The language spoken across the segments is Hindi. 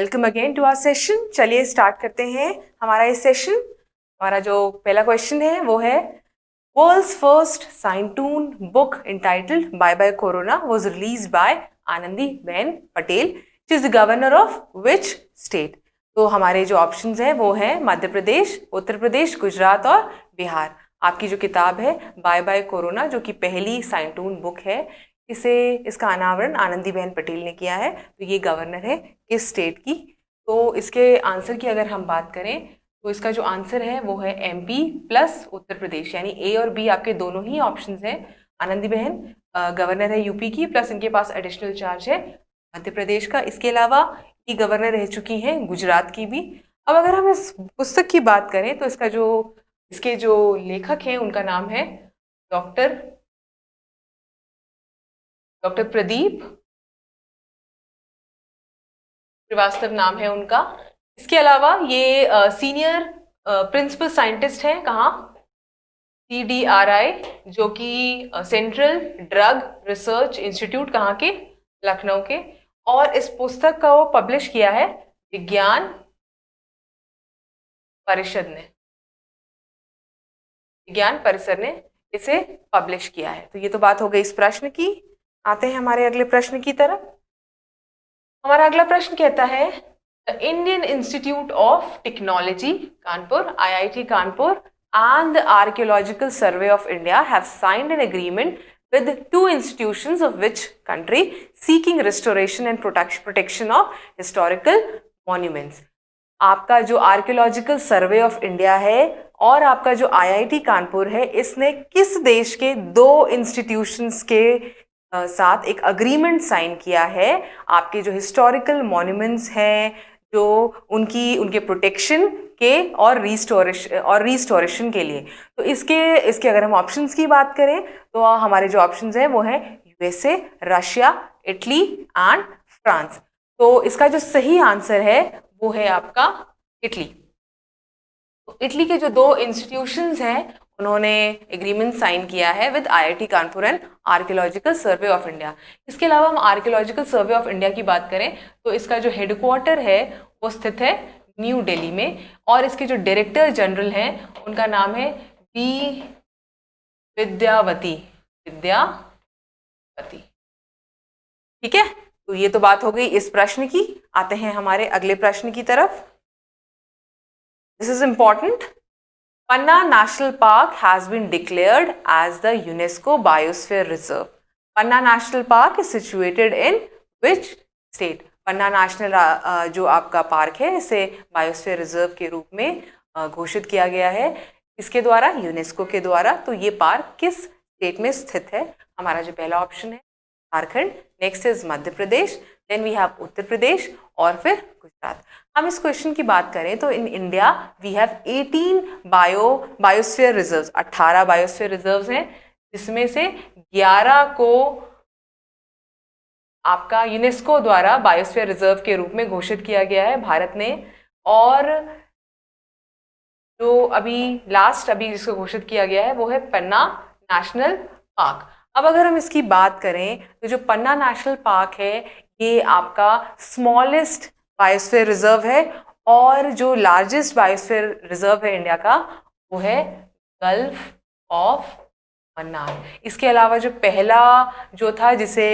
Welcome again to our session. चलिए स्टार्ट करते हैं हमारा ये सेशन। हमारा जो पहला क्वेश्चन है वो है world's first scientoon book entitled bye bye corona was released by Anandiben Patel. She is the governor of which state? तो हमारे जो ऑप्शंस हैं वो हैं मध्य प्रदेश, उत्तर प्रदेश, गुजरात और बिहार। आपकी जो किताब है बाय बाय कोरोना, जो कि पहली साइंटून बुक है, इसका अनावरण आनंदीबेन पटेल ने किया है। तो ये गवर्नर है किस स्टेट की? तो इसके आंसर की अगर हम बात करें तो इसका जो आंसर है वो है एमपी प्लस उत्तर प्रदेश, यानी ए और बी आपके दोनों ही ऑप्शंस हैं। आनंदीबेन गवर्नर है यूपी की, प्लस इनके पास एडिशनल चार्ज है मध्य प्रदेश का। इसके अलावा ये गवर्नर रह चुकी हैं गुजरात की भी। अब अगर हम इस पुस्तक की बात करें तो इसके जो लेखक हैं उनका नाम है डॉक्टर प्रदीप श्रीवास्तव नाम है उनका। इसके अलावा ये सीनियर प्रिंसिपल साइंटिस्ट हैं कहाँ? CDRI, जो कि सेंट्रल ड्रग रिसर्च इंस्टीट्यूट कहाँ के? लखनऊ के। और इस पुस्तक का वो पब्लिश किया है विज्ञान परिषद ने इसे पब्लिश किया है। तो ये तो बात हो गई इस प्रश्न की। आते हैं हमारे अगले प्रश्न की तरफ। हमारा अगला प्रश्न कहता है the Indian institute of technology Kanpur, IIT Kanpur and the Archaeological Survey of India have signed an agreement with two institutions of which country seeking restoration and protection of historical monuments? आपका जो आर्कियोलॉजिकल सर्वे ऑफ इंडिया है और आपका जो IIT कानपुर है, इसने किस देश के दो इंस्टीट्यूशंस के साथ एक अग्रीमेंट साइन किया है आपके जो हिस्टोरिकल मॉन्यूमेंट्स हैं, जो उनके प्रोटेक्शन के और रिस्टोरेशन के लिए? तो इसके अगर हम ऑप्शंस की बात करें तो हमारे जो ऑप्शंस हैं वो हैं USA, Russia, Italy and France. तो इसका जो सही आंसर है वो है आपका इटली। तो इटली के जो दो इंस्टीट्यूशंस हैं उन्होंने एग्रीमेंट साइन किया है with IIT Kanpur and archaeological survey of India. इसके अलावा हम आर्कियोलॉजिकल सर्वे ऑफ इंडिया की बात करें तो इसका जो हेडक्वार्टर है वो स्थित है न्यू दिल्ली में, और इसके जो डायरेक्टर जनरल हैं उनका नाम है बी विद्यावती। ठीक है, तो ये तो बात हो गई इस प्रश्न की। आते हैं हमारे अगले प्रश्न की तरफ। This is important. Panna National Park has been declared as the UNESCO Biosphere Reserve. Panna National Park is situated in which state? Panna national जो आपका पार्क है इसे बायोस्फीयर रिजर्व के रूप में घोषित किया गया है इसके द्वारा, यूनेस्को के द्वारा। तो ये पार्क किस स्टेट में स्थित है? हमारा जो पहला ऑप्शन है Jharkhand, next is Madhya Pradesh, then we have Uttar Pradesh और फिर गुजरात। हम इस क्वेश्चन की बात करें तो in India we have 18 biosphere reserves, 18 biosphere reserves हैं, जिसमें से 11 को आपका यूनेस्को द्वारा बायोस्फीयर रिजर्व के रूप में घोषित किया गया है भारत ने। और जो अभी जिसको घोषित किया गया है वो है पन्ना नेशनल पार्क। अब अगर हम इसकी बात करें तो जो पन्ना नेशनल पार्क है ये आपका स्मॉलेस्ट बायोस्फीयर रिजर्व है, और जो लार्जेस्ट बायोस्फीयर रिजर्व है इंडिया का वो है गल्फ ऑफ मन्नार। इसके अलावा जो पहला जो था जिसे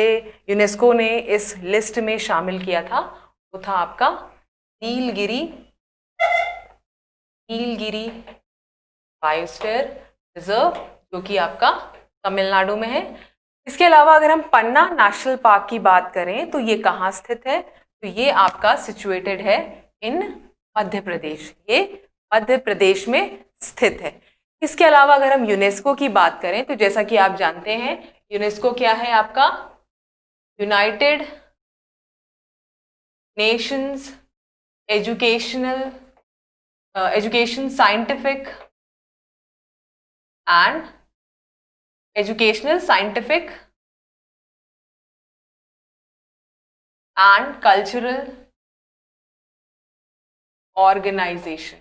यूनेस्को ने इस लिस्ट में शामिल किया था वो था आपका नीलगिरी बायोस्फीयर रिजर्व, जो कि आपका तमिलनाडु में है। इसके अलावा अगर हम पन्ना नेशनल पार्क की बात करें तो ये कहाँ स्थित है? तो ये आपका सिचुएटेड है इन मध्य प्रदेश, ये मध्य प्रदेश में स्थित है। इसके अलावा अगर हम यूनेस्को की बात करें तो जैसा कि आप जानते हैं यूनेस्को क्या है आपका? United Nations Education Scientific and Cultural Organization.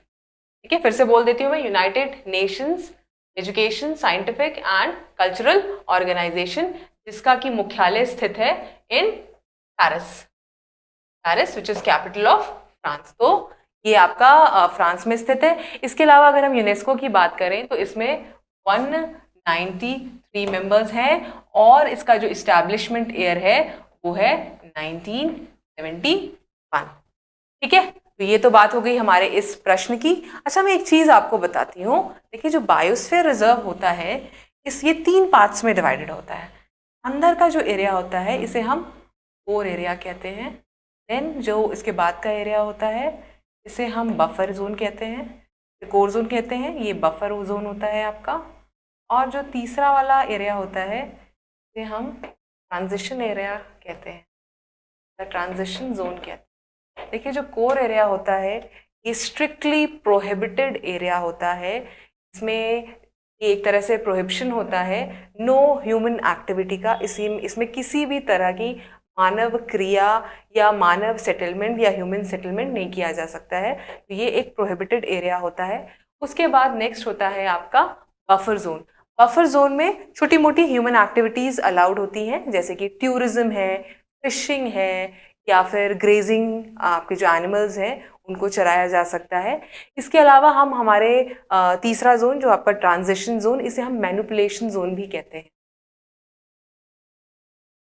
ठीक है, फिर से बोल देती हूँ मैं, United Nations Education Scientific and Cultural Organization, जिसका की मुख्यालय स्थित है in Paris, which is capital of France. तो ये आपका फ्रांस में स्थित है। इसके अलावा अगर हम यूनेस्को की बात करें तो इसमें 193 मेंबर्स हैं और इसका जो इस्टेब्लिशमेंट ईयर है वो है 1971। ठीक है, तो ये तो बात हो गई हमारे इस प्रश्न की। अच्छा, मैं एक चीज आपको बताती हूँ। देखिए, जो बायोस्फीयर रिजर्व होता है ये 3 पार्ट्स में डिवाइडेड होता है। अंदर का जो एरिया होता है इसे हम कोर एरिया कहते हैं। देन जो इसके बाद का एरिया होता है इसे हम बफर जोन कहते हैं, कोर जोन कहते हैं, ये बफर जोन होता है आपका। और जो तीसरा वाला एरिया होता है इसे हम ट्रांजिशन एरिया कहते हैं, ट्रांजिशन जोन कहते हैं। देखिए, जो कोर एरिया होता है ये स्ट्रिक्टली प्रोहिबिटेड एरिया होता है। इसमें ये एक तरह से प्रोहिबिशन होता है नो ह्यूमन एक्टिविटी का। इसमें किसी भी तरह की मानव क्रिया या मानव सेटलमेंट या ह्यूमन सेटलमेंट नहीं किया जा सकता है। तो ये एक प्रोहिबिटेड एरिया होता है। उसके बाद नेक्स्ट होता है आपका बफर जोन। बफर जोन में छोटी मोटी ह्यूमन एक्टिविटीज़ अलाउड होती हैं, जैसे कि टूरिज्म है, फिशिंग है, या फिर ग्रेजिंग, आपके जो एनिमल्स हैं उनको चराया जा सकता है। इसके अलावा हम हमारे तीसरा जोन जो आपका ट्रांजिशन जोन, इसे हम मैनिपुलेशन जोन भी कहते हैं।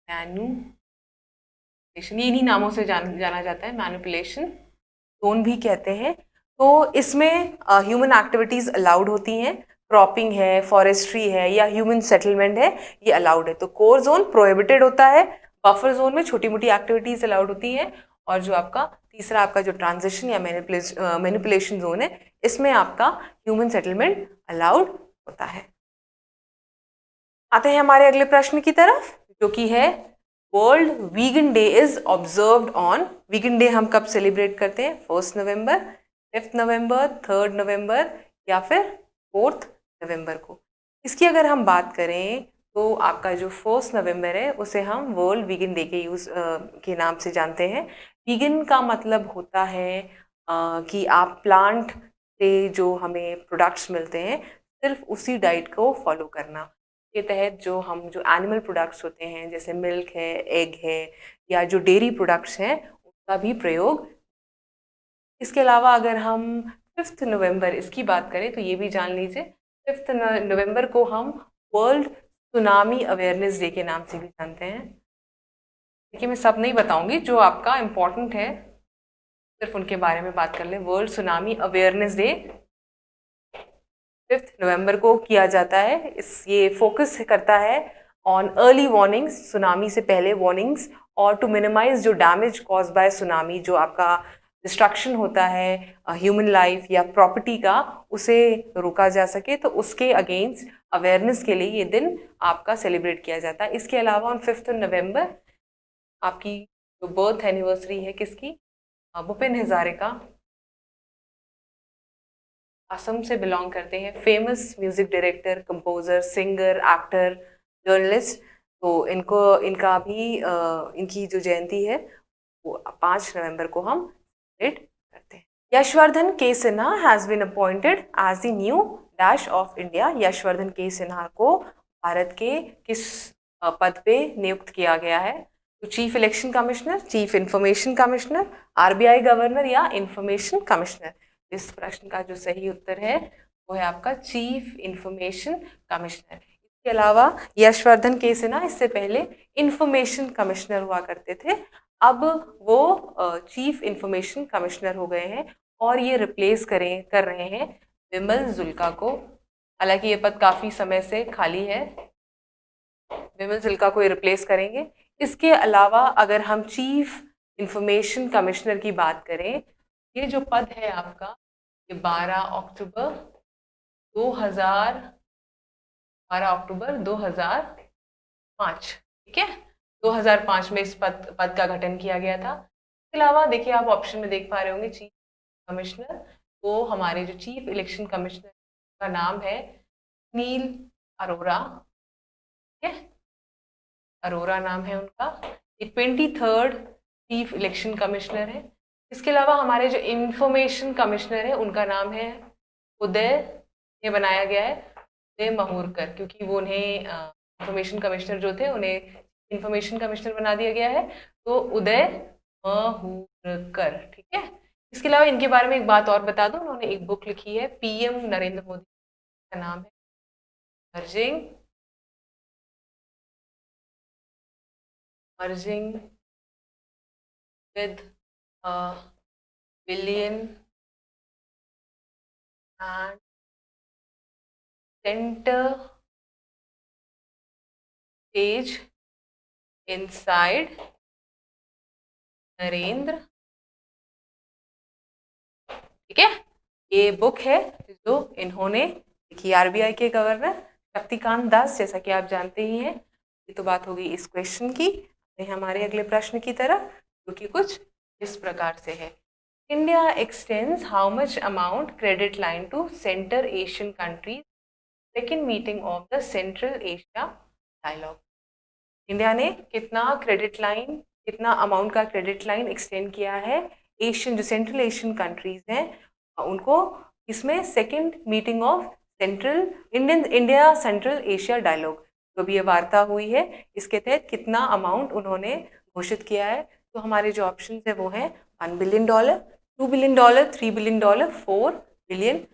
मैनिपुलेशन, इन्हीं नामों से जाना जाता है, मैनिपुलेशन जोन भी कहते हैं। तो इसमें ह्यूमन एक्टिविटीज़ अलाउड होती हैं, क्रॉपिंग है, फॉरेस्ट्री है या ह्यूमन सेटलमेंट है, ये अलाउड है। तो कोर जोन प्रोहिबिटेड होता है, बफर जोन में छोटी मोटी एक्टिविटीज अलाउड होती है, और जो आपका तीसरा आपका जो ट्रांजिशन या मैनिपुलेशन जोन है इसमें आपका ह्यूमन सेटलमेंट अलाउड होता है। आते हैं हमारे अगले प्रश्न की तरफ, जो कि है world vegan day is observed on. Vegan day हम कब सेलिब्रेट करते हैं? 1 नवंबर, 5 नवंबर, 3 नवंबर या फिर 4 नवंबर को। इसकी अगर हम बात करें तो आपका जो 1 नवंबर है उसे हम वर्ल्ड वीगन डे के नाम से जानते हैं। वीगन का मतलब होता है कि आप प्लांट से जो हमें प्रोडक्ट्स मिलते हैं सिर्फ उसी डाइट को फॉलो करना के तहत जो एनिमल प्रोडक्ट्स होते हैं जैसे मिल्क है, एग है या जो डेयरी प्रोडक्ट्स हैं उनका भी प्रयोग। इसके अलावा अगर हम 5 नवंबर इसकी बात करें तो ये भी जान लीजिए 5 नवंबर को हम वर्ल्ड सुनामी अवेयरनेस डे के नाम से भी जानते हैं। देखिए, मैं सब नहीं बताऊंगी, जो आपका इम्पोर्टेंट है सिर्फ उनके बारे में बात कर लें। वर्ल्ड सुनामी अवेयरनेस डे 5 नवंबर को किया जाता है। ये फोकस करता है ऑन अर्ली वार्निंग्स, सुनामी से पहले वार्निंग्स, और टू मिनिमाइज जो डैमेज कॉज बाय सुनामी, जो आपका डिस्ट्रक्शन होता है ह्यूमन लाइफ या प्रॉपर्टी का, उसे रोका जा सके। तो उसके अगेंस्ट अवेयरनेस के लिए ये दिन आपका सेलिब्रेट किया जाता है। इसके अलावा ऑन 5 नवंबर आपकी जो बर्थ एनिवर्सरी है किसकी? भूपेन हजारिका, असम से बिलोंग करते हैं, famous music director, composer, singer, actor, journalist. तो इनका भी इनकी जो जयंती है वो 5 नवंबर को हम सेलिब्रेट करते हैं। Yashvardhan K Sinha has been appointed as the new dash of India. Yashvardhan K Sinha को भारत के किस पद पे नियुक्त किया गया है? तो chief election commissioner, chief information commissioner, RBI governor या इंफॉर्मेशन कमिश्नर। इस प्रश्न का जो सही उत्तर है वो है आपका चीफ इंफॉर्मेशन कमिश्नर। इसके अलावा यशवर्धन के सिन्हा इससे पहले इंफॉर्मेशन कमिश्नर हुआ करते थे, अब वो चीफ इंफॉर्मेशन कमिश्नर हो गए हैं और ये रिप्लेस कर रहे हैं विमल जुल्का को। हालांकि ये पद काफ़ी समय से खाली है, विमल जुल्का को ये रिप्लेस करेंगे। इसके अलावा अगर हम चीफ इंफॉर्मेशन कमिश्नर की बात करें, ये जो पद है आपका ये 12 अक्टूबर 2005, ठीक है, 2005 में इस पद का गठन किया गया था। इसके अलावा देखिए, आप ऑप्शन में देख पा रहे होंगे चीफ कमिश्नर, तो हमारे जो चीफ इलेक्शन कमिश्नर का नाम है सुनील अरोरा, ठीक है, अरोरा नाम है उनका। ये 23rd चीफ इलेक्शन कमिश्नर है। इसके अलावा हमारे जो इंफॉर्मेशन कमिश्नर है उनका नाम है उदय, ये बनाया गया है उदय महूरकर, क्योंकि वो उन्हें इंफॉर्मेशन कमिश्नर जो थे उन्हें इंफॉर्मेशन कमिश्नर बना दिया गया है, तो उदय महूरकर, ठीक है। इसके अलावा इनके बारे में एक बात और बता दूं, उन्होंने एक बुक लिखी है, पीएम नरेंद्र मोदी का नाम है merging with billion and centre stage inside Narendra. ठीक है, ये बुक है जो इन्होंने लिखी, आरबीआई के गवर्नर शक्तिकांत दास, जैसा कि आप जानते ही हैं। ये तो बात होगी इस क्वेश्चन की। हमारे अगले प्रश्न की तरफ, जो कि कुछ इस प्रकार से है, India extends how much amount credit line to centre Asian countries second meeting of the Central Asia dialogue. India ने कितना क्रेडिट लाइन, कितना अमाउंट का क्रेडिट लाइन एक्सटेंड किया है एशियन, जो सेंट्रल एशियन कंट्रीज हैं उनको, इसमें second meeting of Central India Central Asia dialogue, जो भी ये वार्ता हुई है, इसके तहत कितना अमाउंट उन्होंने घोषित किया है। तो हमारे जो ऑप्शन है वो है $1 बिलियन, $2 बिलियन, $3 बिलियन, $4 बिलियन।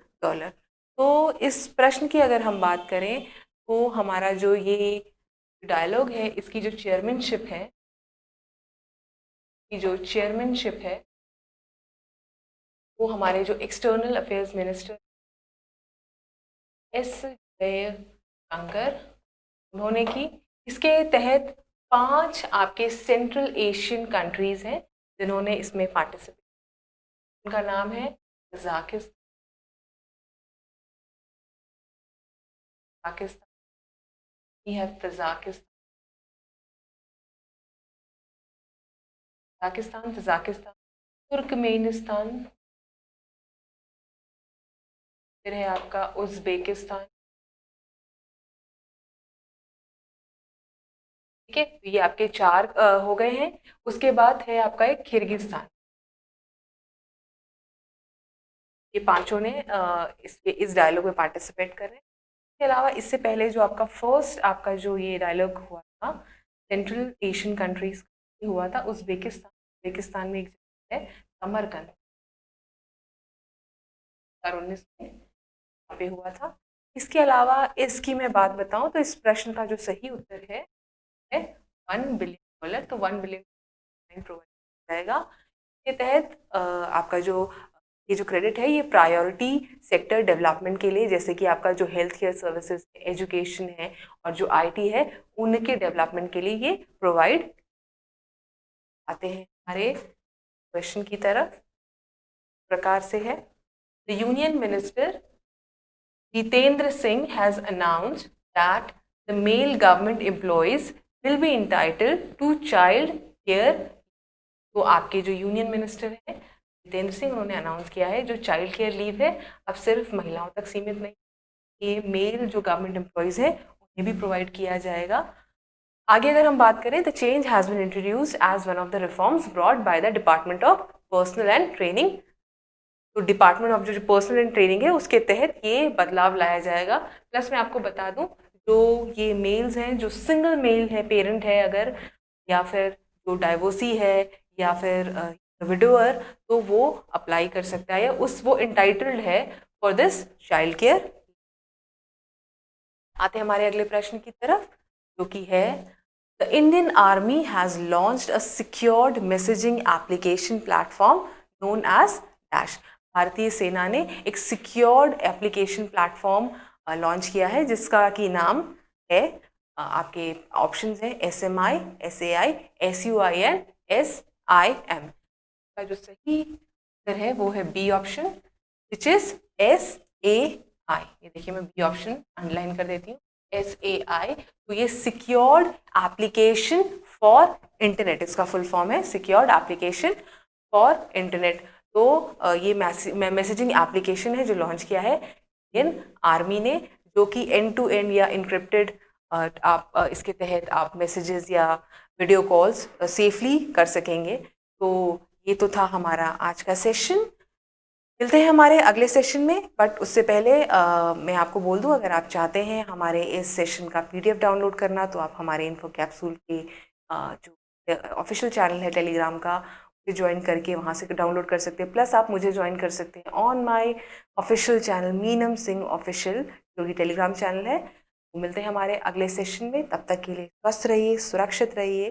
तो इस प्रश्न की अगर हम बात करें तो हमारा जो ये डायलॉग है, इसकी जो चेयरमैनशिप है, वो हमारे जो external affairs minister S Jaishankar उन्होंने की। इसके तहत 5 आपके सेंट्रल एशियन कंट्रीज हैं जिन्होंने इसमें पार्टिसिपेट, उनका नाम है Tajikistan, we have Tajikistan, Turkmenistan, फिर है आपका उज़्बेकिस्तान। ठीक है, ये आपके 4 हो गए हैं। उसके बाद है आपका एक किर्गिस्तान। ये पांचों ने इस डायलॉग में पार्टिसिपेट कर रहे हैं। इसके अलावा इससे पहले जो आपका फर्स्ट आपका जो ये डायलॉग हुआ था सेंट्रल एशियन कंट्रीज हुआ था उज़्बेकिस्तान में एक जगह है समरकंद, 2019 में पे हुआ था। इसके अलावा इसकी मैं बात बताऊं तो इस प्रश्न का जो सही उत्तर है $1 बिलियन। तो $1 बिलियन प्रोवाइड किया जाएगा। इसके तहत आपका जो ये जो क्रेडिट है, ये प्रायोरिटी सेक्टर डेवलपमेंट के लिए, जैसे कि आपका जो हेल्थ केयर सर्विसेज, एजुकेशन है और जो आईटी है, उनके डेवलपमेंट के लिए ये प्रोवाइड। आते हैं हमारे क्वेश्चन की तरफ, प्रकार से है, the union minister Jitendra Singh has announced that the male government employees will be entitled to child care। तो आपके जो यूनियन मिनिस्टर है जितेंद्र सिंह, उन्होंने अनाउंस किया है जो चाइल्ड केयर लीव है अब सिर्फ महिलाओं तक सीमित नहीं, ये मेल जो गवर्नमेंट एम्प्लॉयज हैं उन्हें भी प्रोवाइड किया जाएगा। आगे अगर हम बात करें, the change has been introduced as one of the reforms brought by the Department of Personnel and Training. तो डिपार्टमेंट ऑफ जो पर्सनल एंड ट्रेनिंग है उसके तहत ये बदलाव लाया जाएगा। प्लस मैं आपको बता दूं, जो ये मेल्स हैं, जो सिंगल मेल है, पेरेंट है अगर, या फिर जो डाइवोर्सी है, या फिर विडोअर, तो वो अप्लाई कर सकता है, या वो इंटाइटल्ड है फॉर दिस चाइल्ड केयर। आते हैं हमारे अगले प्रश्न की तरफ, जो कि है, the Indian Army has launched a secured messaging application platform known as dash. भारतीय सेना ने एक सिक्योर्ड एप्लीकेशन प्लेटफॉर्म लॉन्च किया है जिसका की नाम है, आपके ऑप्शंस हैं SMI, SAI, SUIN, SIM। का जो सही उत्तर है वो है B option, which is SAI। ये देखिए, मैं बी ऑप्शन अंडरलाइन कर देती हूँ, SAI। तो ये सिक्योर्ड एप्लीकेशन फॉर इंटरनेट, इसका फुल फॉर्म है सिक्योर्ड एप्लीकेशन फॉर इंटरनेट। तो ये मैसेजिंग एप्लीकेशन है जो लॉन्च किया है इंडियन आर्मी ने, जो कि एंड टू एंड या इंक्रिप्टेड, आप इसके तहत आप मैसेजेस या वीडियो कॉल्स सेफली कर सकेंगे। तो ये तो था हमारा आज का सेशन। मिलते हैं हमारे अगले सेशन में, बट उससे पहले मैं आपको बोल दूं, अगर आप चाहते हैं हमारे इस सेशन का PDF डाउनलोड करना, तो आप हमारे इन्फो कैप्सूल के जो ऑफिशियल चैनल है टेलीग्राम का, ज्वाइन करके वहाँ से डाउनलोड कर सकते हैं। प्लस आप मुझे ज्वाइन कर सकते हैं on my official channel Meenam Singh official, जो कि टेलीग्राम चैनल है। मिलते हैं हमारे अगले सेशन में, तब तक के लिए स्वस्थ रहिए, सुरक्षित रहिए।